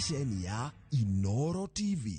stesheni ya Inoro TV.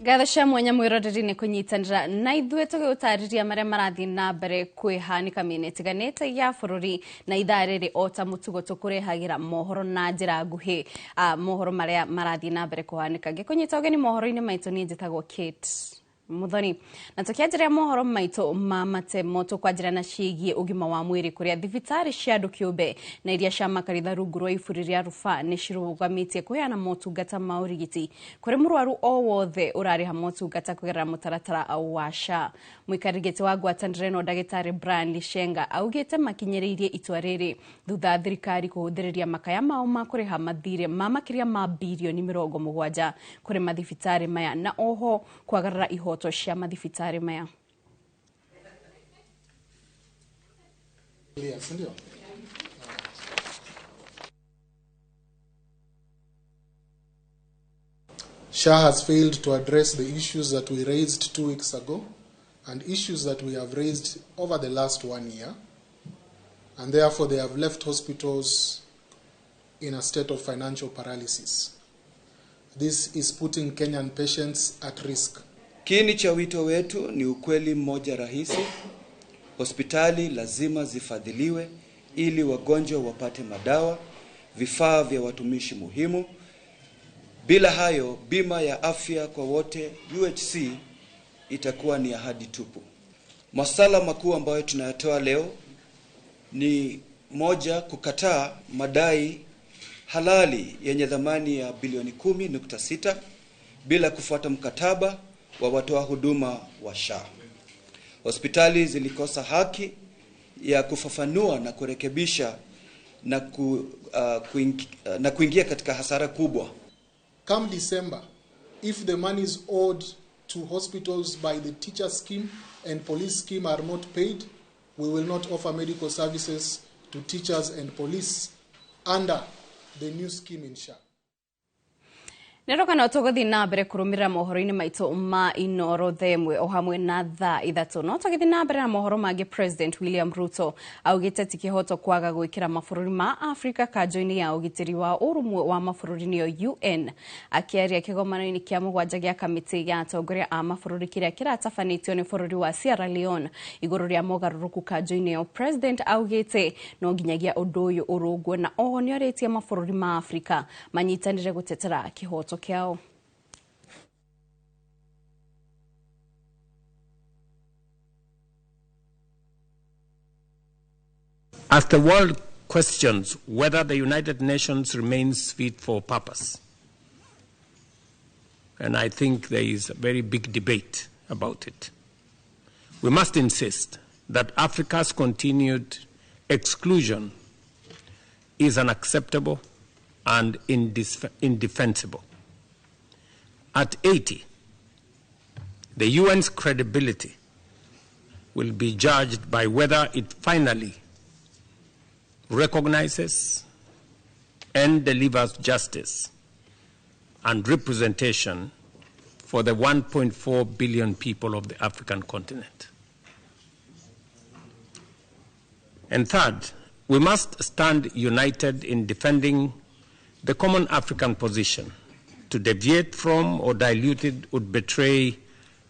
Gathasha mwanya mwiroreri ni kunyitanira na ithuĩ tũgĩũtarĩria marĩa marathi na mbere kwĩhanika mĩena ĩtiganĩte ya bũrũri na ithaa rĩrĩ o ta mũtugo tũkũrehagĩra mohoro na njĩra nguhĩ mohoro marĩa marathi na mbere kũhanĩka. Ngĩkũnyita ũgeni mohoro-inĩ maitũ niĩ njĩtagwo Kate Muthoni na tũkĩanjĩrĩra mohoro maitũ ma matemo tũkwanjĩra na ciĩgiĩ ũgima wa mwĩrĩ kũrĩa thibitarĩ cia andũ kĩũmbe na iria cia makanitha rungu rwa iburi rĩa rũbaa nĩ cirũgamĩtie kũheana motungata ma ũrigiti kũrĩ mũrwaru o wothe ũrarĩha motungata kũgerera mũtaratara wa SHA. Mũikarĩri wa ngwatanĩro ĩno ndagĩtarĩ Brian Lishenga augĩte makinyĩrĩirie itua rĩrĩ thutha thirikari kũhũthĩrĩria makaya mao ma kũrĩha mathirĩ ma makĩria ma bilioni 70 kũrĩ mathibitarĩ maya na oho kwagarara ihoto cia mathibitarĩ maya. SHA has failed to address the issues that we raised 2 weeks ago and issues that we have raised over the last 1 year, and therefore they have left hospitals in a state of financial paralysis. This is putting Kenyan patients at risk. Kiini cha wito wetu ni ukweli mmoja rahisi: hospitali lazima zifadhiliwe ili wagonjwa wapate madawa, vifaa vya watumishi muhimu. Bila hayo, bima ya afya kwa wote UHC itakuwa ni ahadi tupu. Masala makuu ambayo tunayatoa leo ni moja, kukataa madai halali yenye thamani ya bilioni 10.6 bila kufuata mkataba wa watoa huduma wa SHA. Hospitali zilikosa haki ya kufafanua na kurekebisha na kuingia katika hasara kubwa. Come December, if the money is owed to hospitals by the teacher scheme and police scheme are not paid, we will not offer medical services to teachers and police under the new scheme in SHA. Neroka na ũtũgũthi na mbere kũrũmĩrĩra mohoro-inĩ maitũ ma Inoro themwe o hamwe na thaa 3. No tũgĩthi na mbere na mohoro mangĩ, President William Ruto augĩte ti kĩhoto kwaga gwĩkĩra mabũrũri ma Afrika kanjũ-inĩ ya ũgitĩri wa ũrũmwe wa mabũrũri-inĩ UN. Akĩaria kĩgomano-inĩ kĩa mũgwanja gĩa kamĩtĩ ya atongoria a mabũrũri kĩrĩa kĩratabanĩtio nĩ bũrũri wa Sierra Leone igũrũ rĩa mogarũrũku kanjũ-inĩ ĩyo, President augĩte no nginyagia ũndũ ũyũ ũrũngwo na oho nĩorĩtie mabũrũri ma Afrika manyitanĩre gũtetera kĩhoto kiao. As the world questions whether the United Nations remains fit for purpose, and I think there is a very big debate about it, we must insist that Africa's continued exclusion is unacceptable and indefensible. At 80, the UN's credibility will be judged by whether it finally recognizes and delivers justice and representation for the 1.4 billion people of the African continent. And third, we must stand united in defending the common African position. To deviate from or dilute it would betray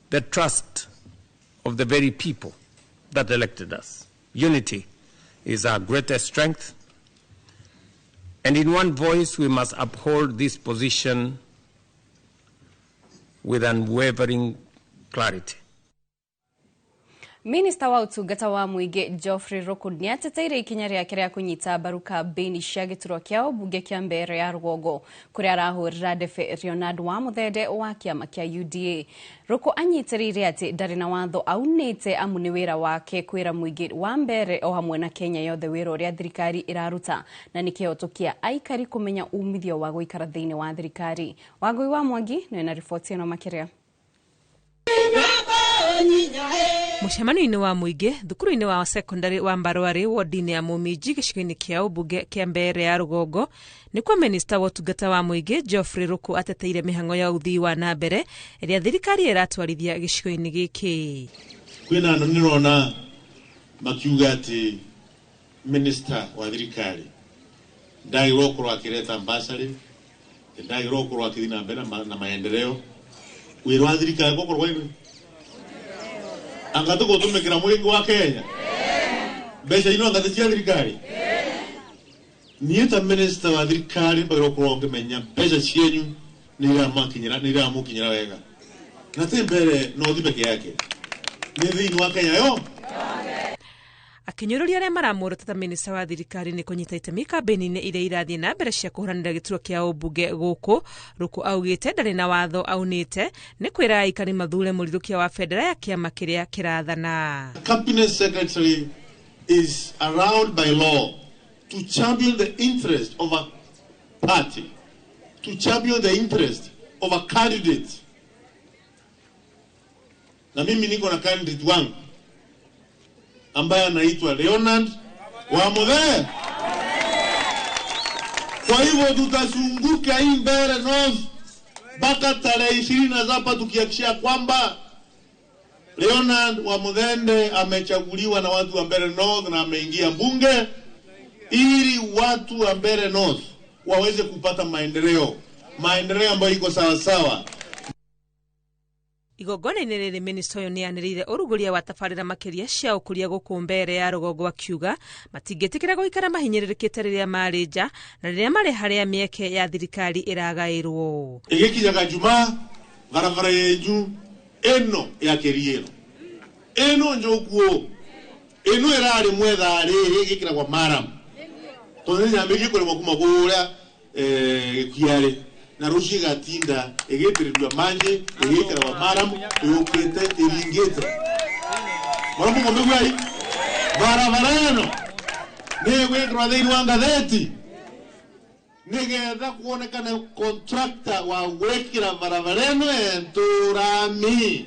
the trust of the very people that elected us. Unity is our greatest strength, and in one voice we must uphold this position with unwavering clarity. Minista wa utungata wa muingi Geoffrey Ruku niateteire ikinya riake ria kunyita mbaru kambeni cia giturwa kiao bunge kia mbere ya Rugongo kuria arahurira Defe Leonard wa Muthende wa kiama kia UDA. Ruku anyitiriire ati ndari na watho aunite amuni wira wake kwira muingi wa mbere o hamwe na Kenya yothe wira uria thirikari iraruta na nikiotokia aikari kumenya umithio wa guikara thiini wa thirikari. Wagui wa Mwangi na ripoti ino makiria. Mucemanio-ini wa muingi thukuru-ini wa secondary wa Mbarwari wodini ya Mumiji gicigo-ini kia ubunge kia mbere ya Rugongo nikwa minista wa utungata wa muingi Geoffrey Ruku ateteire mihango ya uthii wa na mbere iria thirikari iratwarithia gicigo-ini giki. Kwina andu nirona makiuga ati minista wa thirikari ndagirwo kurwa akireta ambassador ndagirwo kurwa akithina mbere na maendeleo wira wa thirikari gukorwo anga tuko tumekira mwingi wa Kenya besha ino anga cia thirikari nieta minister wa thirikari bagiro kuronge menya besha cienyu nira mukinyira wega na tembere no thibeke yake ni thini wa Kenya yo akinyururia aria maramurutata minista wa thirikari ni kunyita itemi kambeni-ini iria irathie na mbere cia kuhuranira giturwa kia ubunge guku. Ruku augite ndari na watho aunite ni kwira aikari mathure murithukia wa federa ya kiama kiria kirathana. Cabinet secretary is allowed by law to champion the interest of a party, to champion the interest of a candidate. Na mimi niko na candidate wangu ambaye anaitwa Leonard wa Muthende. Kwa hivyo tutasunguka hii Mbeere North mpaka tarehe 27 tukihakikisha kwamba Leonard wa Muthende amechaguriwa na watu wa Mbeere North na ameingia bunge ili watu wa Mbeere North waweze kupata maendeleo ambayo iko sawa sawa. Igongona-ini riri minista uyu nianirire uruguria wa tabarira makiria cia ukuria guku mbere ya Rugongo akiuga matingitikira guikara mahinyiririkite riria marija na riria mari haria mieke ya thirikari iragairwo. Igikinyaga Jumaa barabara yenju eno ya Keriero eno njokuo eno irari mwetha riri igikira kwa maram tonye nyambiri kuri makuma kuria kiare na rushi gatinda egetirirwa manje egekera wa maram yokete elingete marambo ngomegwai barabarano newe kradeiri wanga theti negetha kuonekana contractor wa wekira barabarano enturami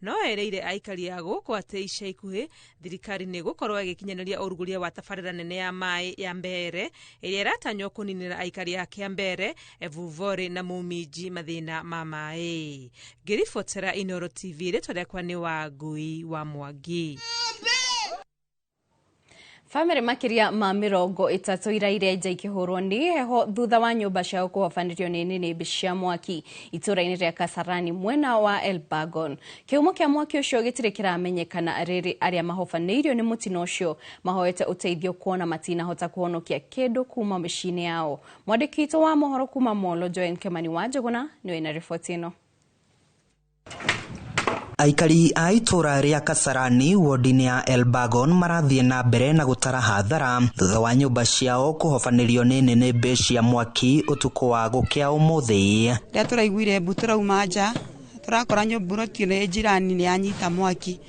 no ereire aikari aguku ati ica ikuhi thirikari ni gukorwo igikinyaniria uruguria wa tabarira nene ya mai ya Mbeere iria iratanywo kuninira aikari ake Mbeere Evuvori na Mumiji mathina ma mai. Ngiribotera Inoro TV ritwarekwa ni Wagui wa Mwangi. Family makiria ma 30 iraire nja ikihurwo ni heho thutha wa nyumba ciao kuhofanirio ni nini cia mwaki itura-ini ria Kasarani mwena wa Elbagon. Kiumo kia mwaki ucio gitire kiramenyekana riri aria mahofanirio ni mutino ucio mahoete uteithio kuona matina hota kuhonokia kindu kuma micini yao. Mwandikito wa mohoro kuma Molo Joen Kemani wa Njuguna ni wina ripoti ino. Aikari a itura ria Kasarani wodini ya Elbagon marathie na mbere na gutara hathara thutha wa nyumba ciao kuhofanirio ni nene mbe cia mwaki utuku wa gukia umuthi. Ria turaiguire mbu turauma nja turakora nyumba rotio ni jirani ni anyita mwaki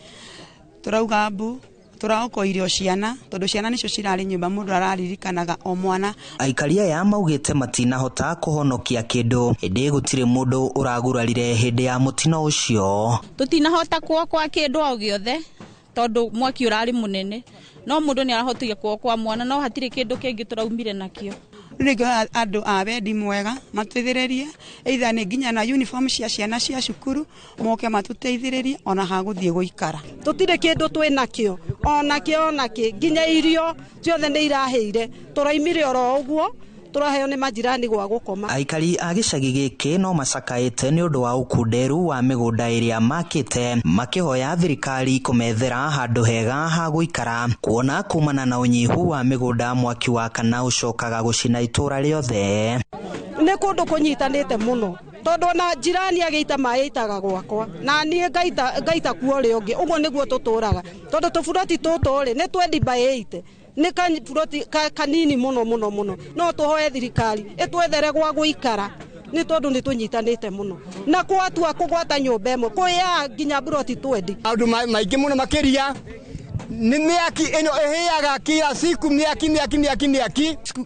turauga mbu turauko irio ciana tondu ciana nicio cirari nyumba mundu araririkanaga o mwana. Aikari aya maugite matina hota kuhonokia kindu hindi gutire mundu uragurarire hindi ya mutino ucio. Tutinahota kwa kindu o giothe tondu mwaki urari munene no mundu ni arahotiga kwa mwana no hatire kindu kingi turaumire nakio. Nigo andu a wendi mwega matuteithiririe either ni nginya na uniform cia ciana cia cukuru moke matuteithiririe ona haguthie guikara. Tutire kindu twinakio onakio nginya irio ciothe ni iraheire turaimire oro uguo turaheo ni majirani gwa gukoma. Aikari a gicagi giki no macakaite ni undu wa ukunderu wa migunda iria makite makihoya thirikari kumethera handu hega ha guikara kuona kumana na unyihu wa migunda mwaki wa kana ucokaga gucina itura riothe. Ni kundu kunyitanite muno tondu na jirani ageita mai itaga gwakwa na nie ngaita kuo ri ungi uguo niguo tuturaga tondu tuburoti tuturi ni 20/8 ni kanburoti kanini muno no tuhoe thirikari itwethere gwa guikara ni tondu ni tunyitanite muno na kwatua kugwata nyumba imwe kuya nginya buroti 20 andu maingi muno makiria ni miaki ino ehiaga kila siku miaki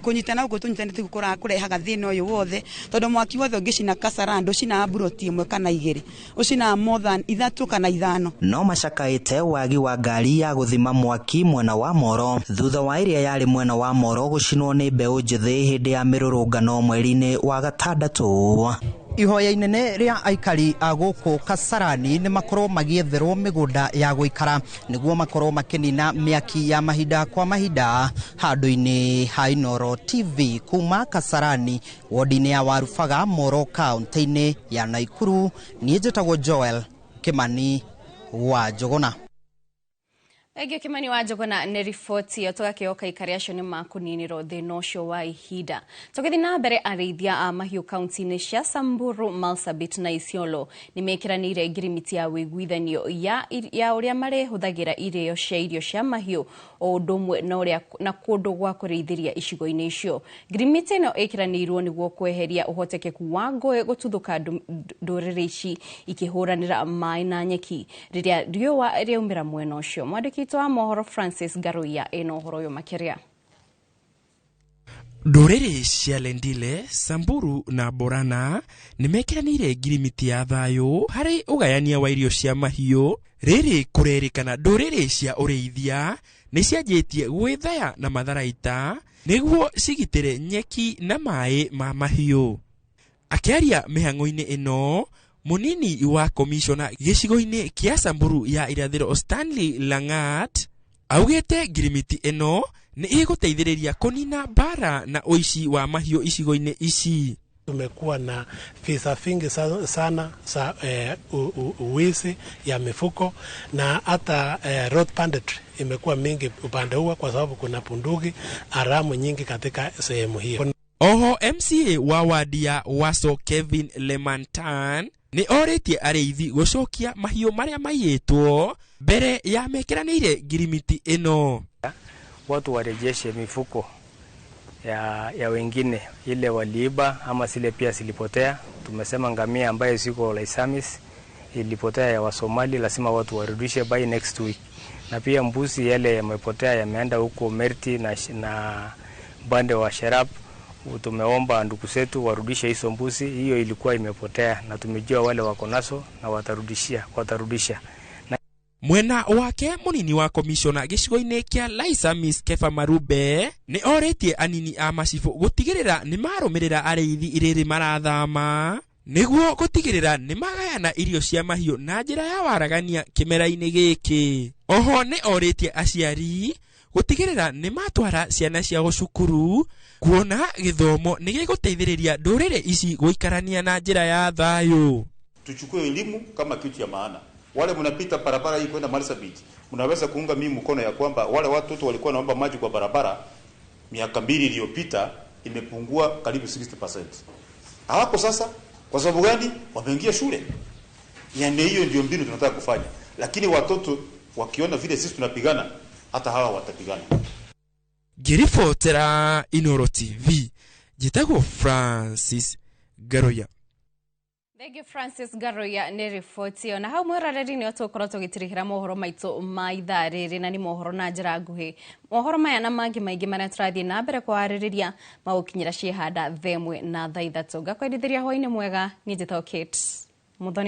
kunyitana ugo tunyitanite gukora kurehaga thina uyu wothe tondu mwaki wothe ngicina Kasarani ucina buroti imwe kana igiri ucina more than 3 kana 5 no macakaite wagi wa ngari ya guthima mwaki mwena wa Moro thutha wa iria yari mwena wa Moro gucinwo ni mbeu njithi hindi ya mirurungano mweri-ini wa gatandatu. Ihoya inene ria aikari aguku Kasarani ni makorwo magietherwo migunda ya guikara niguo makorwo makinina miaki ya mahinda kwa mahinda. Handu-ini ha Inoro TV kuma Kasarani wodi-ini ya Warubaga Moro kaunti-ini ya Naikuru nie njitagwo Joel Kimani wa Njuguna. Egyo Kimani wa Njuguna ni riboti yo tugakioka ikariacio ni makuniniro thina ucio wa ihinda. Tugithi na mbere arithia a mahiu kaunti-ini cia Samburu, Marsabit na Isiolo ni mekiranire ngirimiti ya wiguithanio ya uria marihuthagira irio cia mahiu o ndumwe na kundu gwa kureithiria icigo-ini icio. Ngirimiti no ikiranirwo niguo kweheria uhotekeku wa ngũĩ gũtuthũka ndũrĩrĩ ici ikihuranira mai na nyeki riria riũa rĩaumĩra mwena ucio. Mwandĩki wa mohoro Francis Garuya eno horo yo makiria. Ndũrĩrĩ cia Lendile, Samburu na Borana nimekiranire ngirimiti ya thayo hari ugayania wa irio cia mahiũ. Rĩrĩ kũrerĩkana ndũrĩrĩ cia ũrĩithia nĩcianjĩtie gwĩthaya na matharaita nĩguo cigitĩre nyeki na maĩ ma mahiũ. Akĩaria mĩhang'o-inĩ ĩno, munini wa komishona gĩcigo-inĩ kia Samburu ya irathĩro Stanley Langat augĩte ngirimiti ĩno ni ĩgũteithĩrĩria kunina bara na uici wa mahiũ icigo-inĩ ici. Tumekuwa na visa vingi sana za uwizi ya mifuko na hata road banditry imekuwa mingi upande huo kwa sababu kuna pundugi haramu nyingi katika sehemu hiyo. Oho MCA wa wadi ya Waso Kevin Lemantan ni oretie arĩithi gucokia mahiũ maria maiyĩtwo mbere ya mekiranĩire ngirimiti ĩno. Watu warejeshe mifuko ya wengine ile waliiba ama zile pia zilipotea. Tumesema ngamia ambaye siko Laisamis ilipotea ya Wasomali, lazima watu warudishe by next week. Na pia mbuzi yale yamepotea yameenda huko Merti na bande wa Sherab. Tumeomba ndugu zetu warudishe hizo mbuzi, hiyo ilikuwa imepotea na tumejua wale wako nazo na watarudisha. Mwena wake munini wa komishona gĩcigo-inĩ kia Laisamis Kefa Marube ni oretie anini a macibu gutigirira ni marũmĩrĩra arĩithi irĩrĩ marathama nĩguo gutigirira ni magayana irio cia mahiũ na njĩra ya waragania kĩmera-inĩ gĩkĩ. Oho ni oretie aciari gutigirira ni matwara ciana ciao cukuru kuona gĩthomo ni gĩgũteithĩrĩria ndũrĩrĩ ici gũikarania na njĩra ya thayũ. Tuchukue elimu kama kitu ya maana. Wale mnapita barabara hii kwenda Marsabit, mnaweza kuunga mimi mkono ya kwamba wale watoto walikuwa naomba maji kwa barabara miaka 2 iliyopita imepungua karibu 60%. Hapo sasa kwa sababu gani? Wameingia shule. Yaani hiyo ndio mbinu tunataka kufanya. Lakini watoto wakiona vile sisi tunapigana, hata hawa watapigana. Girifotera Inoro TV. Jitagwo Francis Garoya. Thank you Francis Garoya ni riboti yo na hau mwerareri ni otokoro tugitirihira mohoro maitu ma ithaa riri na ni mohoro na njira nguhi. Mohoro maya na mangi maingi maria turathie na mbere kwaririria magukinyira ciehanda themwe na thaa 3 ngakwendithiria hwaini mwega ni njitao Kate Muthoni.